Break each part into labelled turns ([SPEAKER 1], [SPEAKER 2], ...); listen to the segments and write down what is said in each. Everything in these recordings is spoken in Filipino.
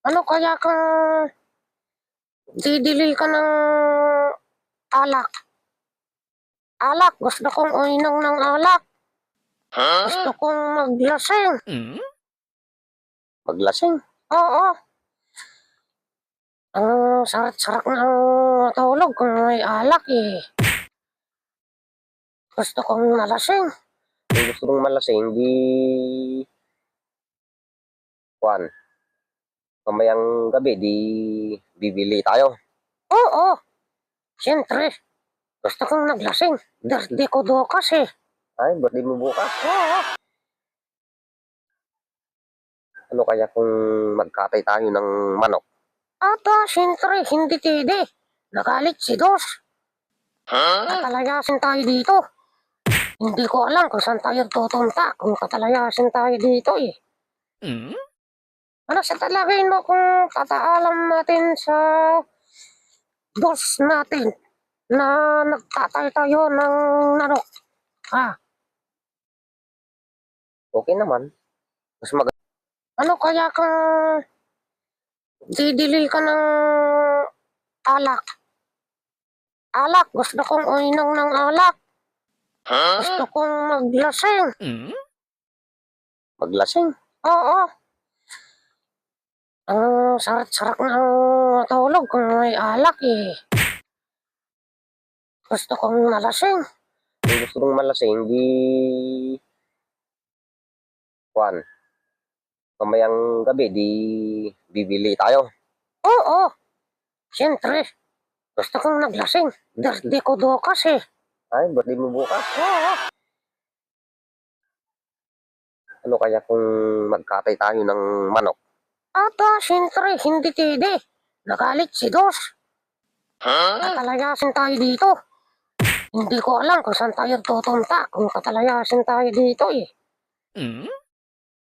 [SPEAKER 1] Ano kaya kung didili ka ng alak? Alak, gusto kong uminom ng alak. Gusto kong maglasing.
[SPEAKER 2] Maglasing?
[SPEAKER 1] Oo. Ang sarap-sarap ng tulog kung may alak eh. Gusto kong malasing.
[SPEAKER 2] Kung gusto mong malasing, di... Juan, mamayang gabi, di bibili tayo.
[SPEAKER 1] Oo. Siyempre, gusto kong naglasing. Di ko dokas eh.
[SPEAKER 2] Ay, birthday mo bukas.
[SPEAKER 1] Oo.
[SPEAKER 2] Ano kaya kung magkatay tayo ng manok?
[SPEAKER 1] Siyempre, hindi tidi. Nagalit si Dos. Katalayasin tayo dito. Hindi ko alam kung saan tayo tutunta kung katalayasin tayo dito eh. Ano sa talagay mo kung tataalam natin sa boss natin na nagtatay tayo ng manok?
[SPEAKER 2] Okay naman. Mas maganda.
[SPEAKER 1] Ano kaya kung didili ka ng alak? Alak, gusto kong uminom ng alak. Gusto kong maglasing.
[SPEAKER 2] Maglasing?
[SPEAKER 1] Oo. Ang sarap-sarap ng tulog kung may alak eh. Gusto kong malasing.
[SPEAKER 2] Kung gusto mong malasing, di... Juan, mamayang gabi, di bibili tayo.
[SPEAKER 1] Oo. Siyempre, gusto kong naglasing. Di ko dokas eh.
[SPEAKER 2] Ay, birthday mo bukas.
[SPEAKER 1] Oo.
[SPEAKER 2] Ano kaya kung magkatay tayo ng manok?
[SPEAKER 1] Siyempre, hindi tidi. Nagalit si Dos. Katalayasin tayo dito. Hindi ko alam kung saan tayo tutunta kung katalayasin tayo dito eh.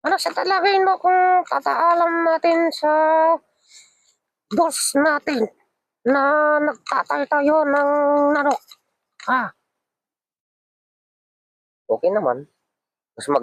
[SPEAKER 1] Ano sa talagay mo kung tataalam natin sa boss natin na nagtatay tayo ng manok?
[SPEAKER 2] Okay naman. Mas maganda.